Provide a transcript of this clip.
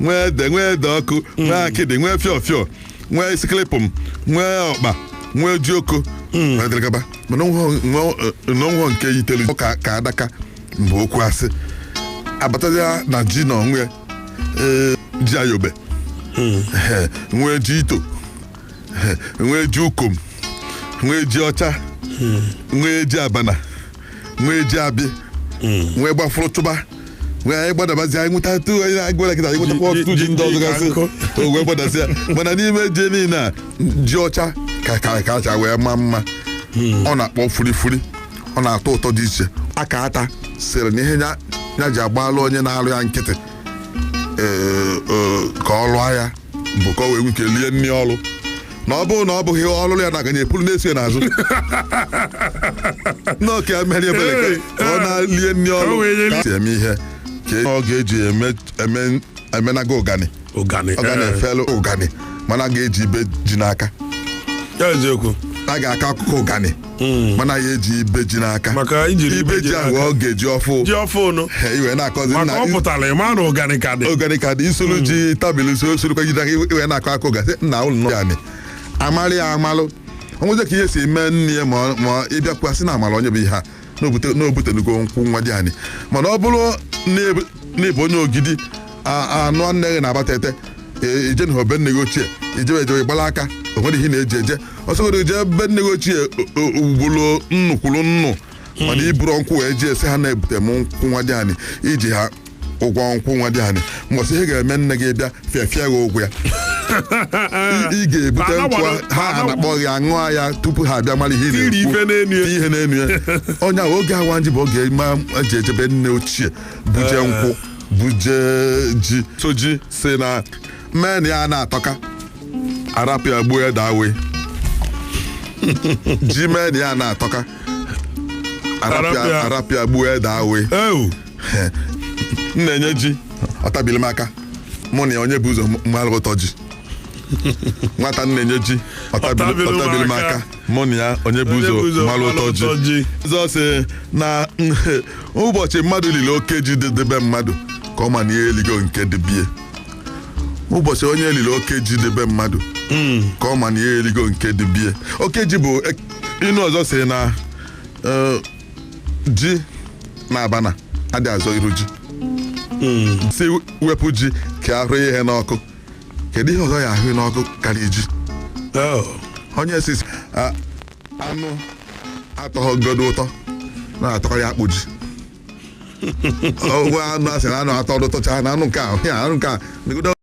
nwee ede nwee ede ọkụ nwee akịdị nwee fịọfịọ nwee isiklipụm nwee ọkpa nwee jioko dịrịgaba mana n'onwe nke yitelu ka adaka mgbe okwu asị abatazia na ji na onwe ji ayobe nwee ji ito nwee ji ukom nwee ji ọcha nwee ji abana nwee ji abị nwee gbafụrụ chụba wee gbadabazi anyị nweta tu anyị agwara kịta anyị nwetakwa ọtụtụ ji ndị ọzọ gasị wee gbadazi ya mana n'ime ji niile a ji ọcha ka acha wee maa mma ọ na-akpọ furifuri ọ na-atọ ụtọ dị iche aka ata sịrị na ihe ya ji agbalụ onye na-alụ ya nkịtị ka ọ lụọ ya bụ ka ọ wee nwike lie nri ọlụ na ọ bụrụ na ọ bụghị ọlụlụ ya na-aga na-epuru na-eso ya n'azụ n'ọka ya mere ebere ka ọ na-lie nri ọlụ ka si eme ihe ka ọ ga-eji emenaga ụgani efelu ụgani mana a ga-eji ibe ji n'aka a ga-aka akụkọ ụgani mana ya eji ibe ji n'aka ibe ji ahụ ọ ga-eji ọfụ iwe na-akọzi ụgani ka dị isolu ji tabili solukwa jide aka iwe na-akọ akụ ụgani nna ụlọ ya amarị ya amalụ onweze ka ihe si mee nne ya ma ịbịakwasị na amala onye bụ ihe a n'obutenugo nkwụ nwa dị anyị mana ọ bụrụ n'ịbụ onye ogidi anụ nne gị na-agbata ete ije na be nne gị ochie ijewe gbala aka o nwere ihe na-eji eje ọsọgoro ije be nne gị ochie ugboro nnukwuru nnu mana iburu nkwụ wee jee sị ha na-ebute m nkwụ nwa dị anyị iji ha ụgwọ nkwụ nwa dị anyị mbọsị ihe ga-eme nne gị bịa fịafịa gị ụgwọ ya ị ga-ebute nkwụ ha na-akpọ gị aṅụọ ya tupu ha abịa mara ihe ihe na-enu ya onye ahụ oge awa nji bụ oge eji ejebe nne ochie buje nkwụ buje ji soji si na mmeni ya na-atọka arapụ ya gbuo ya dawe ji meni ya na-atọka arapụ ya gbuo ya dawe m na-enye ji ọtabili m aka mụ na onye bụ ụzọ mmalụ ụtọ ji nwata na-enye ji ọtabili m aka mụ na ya onye bụ ụzọ mmalụ ụtọ ji ọzọ sị na ụbọchị mmadụ lili oke ji debe mmadụ ka ọ ma na ihe eligo nke dịbie ụbọchị onye elili oke ji debe mmadụ ka ọ ma na ihe eligo nke dịbie oke ji bụ inu ọzọ sị na ji na abana adị azọ iru ji si wepụ ji ka ahụ ihe n'ọkụ kedu ihe ọzọ ya ahụ n'ọkụ karịa ji onye si anụ atọghọgodo ụtọ na-atọkarị akpụ ji ọgwụ anụ asị na anụ atọ ụtọcha na anụ nke a